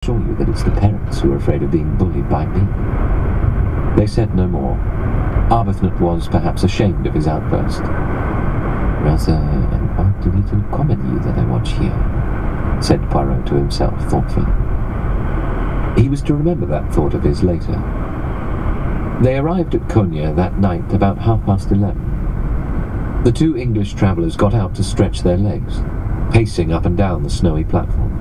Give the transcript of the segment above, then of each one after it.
assure you that it's the parents who are afraid of being bullied by me. They said no more. Arbuthnot was perhaps ashamed of his outburst. Rather an odd little comedy that I watch here, said Poirot to himself thoughtfully. He was to remember that thought of his later. They arrived at Konya that night about 11:30. The two English travellers got out to stretch their legs, pacing up and down the snowy platform.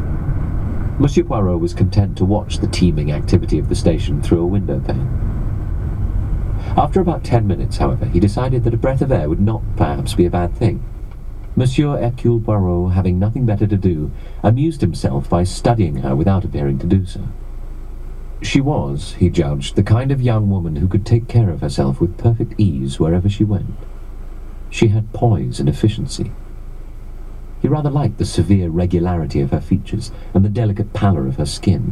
Monsieur Poirot was content to watch the teeming activity of the station through a window pane. After about 10 minutes, however, he decided that a breath of air would not perhaps be a bad thing. Monsieur Hercule Poirot, having nothing better to do, amused himself by studying her without appearing to do so. She was, he judged, the kind of young woman who could take care of herself with perfect ease wherever she went. She had poise and efficiency. He rather liked the severe regularity of her features and the delicate pallor of her skin.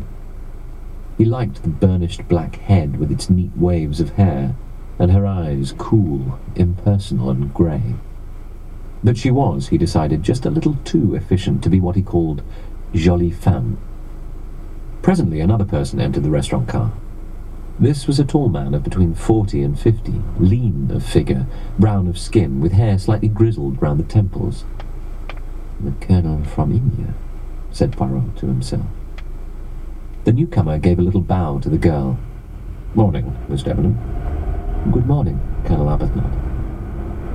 He liked the burnished black head with its neat waves of hair, and her eyes cool, impersonal and grey. But she was, he decided, just a little too efficient to be what he called jolie femme. Presently another person entered the restaurant car. This was a tall man of between 40 and 50, lean of figure, brown of skin, with hair slightly grizzled round the temples. "The Colonel from India," said Poirot to himself. The newcomer gave a little bow to the girl. "Morning, Miss Debenham." "Good morning, Colonel Arbuthnot."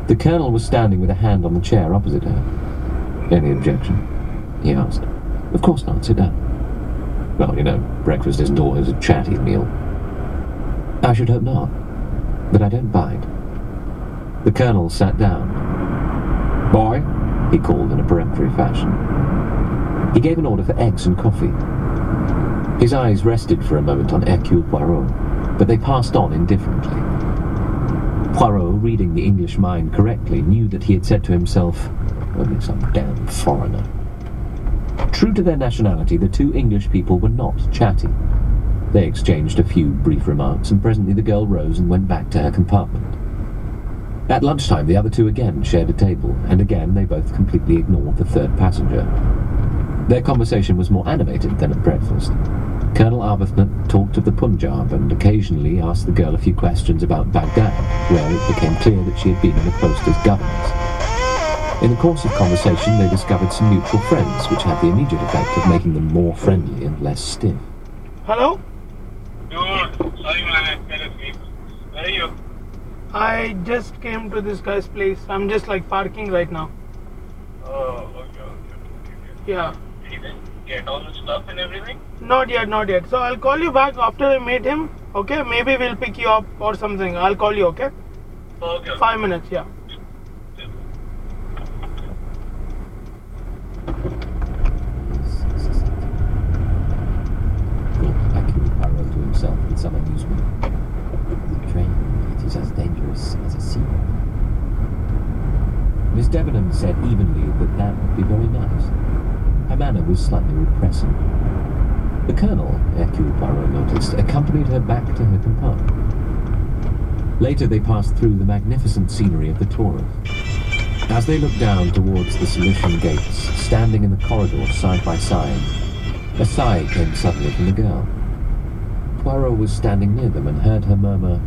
The Colonel was standing with a hand on the chair opposite her. "Any objection?" he asked. "Of course not. Sit down." "Well, you know, breakfast isn't always a chatty meal." "I should hope not, but I don't bite." The Colonel sat down. "Boy," he called in a peremptory fashion. He gave an order for eggs and coffee. His eyes rested for a moment on Hercule Poirot, but they passed on indifferently. Poirot, reading the English mind correctly, knew that he had said to himself, "Only some damn foreigner." True to their nationality, the two English people were not chatty. They exchanged a few brief remarks, and presently the girl rose and went back to her compartment. At lunchtime, the other two again shared a table, and again they both completely ignored the third passenger. Their conversation was more animated than at breakfast. Colonel Arbuthnot talked of the Punjab and occasionally asked the girl a few questions about Baghdad, where it became clear that she had been in a post as governess. In the course of conversation, they discovered some mutual friends, which had the immediate effect of making them more friendly and less stiff. Hello? Dude, sorry man, I fell asleep. Where are you? I just came to this guy's place. I'm just like parking right now. Oh, okay. Yeah. Did you get all the stuff and everything? Not yet. So I'll call you back after I meet him. Okay? Maybe we'll pick you up or something. I'll call you, okay? Okay. 5 minutes, yeah. Hercule Poirot to himself with some amusement. The train, it is as dangerous as a sea. Miss Debenham said evenly that that would be very nice. Her manner was slightly repressive. The Colonel, Hercule Poirot noticed, accompanied her back to her compartment. Later they passed through the magnificent scenery of the Taurus. As they looked down towards the Cilician gates, standing in the corridor side by side, a sigh came suddenly from the girl. Poirot was standing near them and heard her murmur,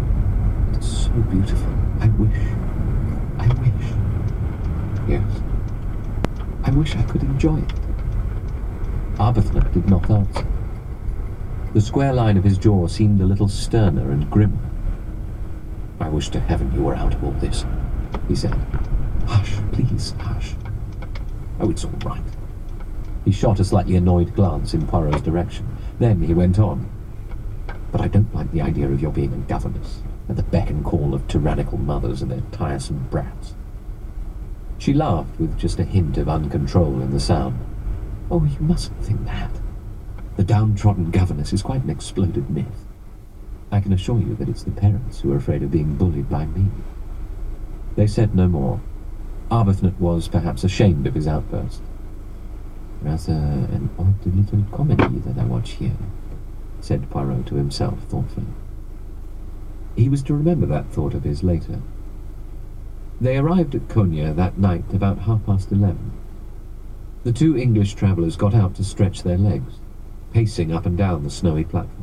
"It's so beautiful. I wish. Yes. I wish I could enjoy it." Arbuthnot did not answer. The square line of his jaw seemed a little sterner and grimmer. "I wish to heaven you were out of all this," he said. "Hush, please, hush." "Oh, it's all right." He shot a slightly annoyed glance in Poirot's direction. Then he went on. "But I don't like the idea of your being a governess, at the beck and call of tyrannical mothers and their tiresome brats." She laughed with just a hint of uncontrol in the sound. "Oh, you mustn't think that. The downtrodden governess is quite an exploded myth. I can assure you that it's the parents who are afraid of being bullied by me." They said no more. Arbuthnot was perhaps ashamed of his outburst. "Rather an odd little comedy that I watch here," said Poirot to himself thoughtfully. He was to remember that thought of his later. They arrived at Konya that night about 11:30. The two English travellers got out to stretch their legs, pacing up and down the snowy platform.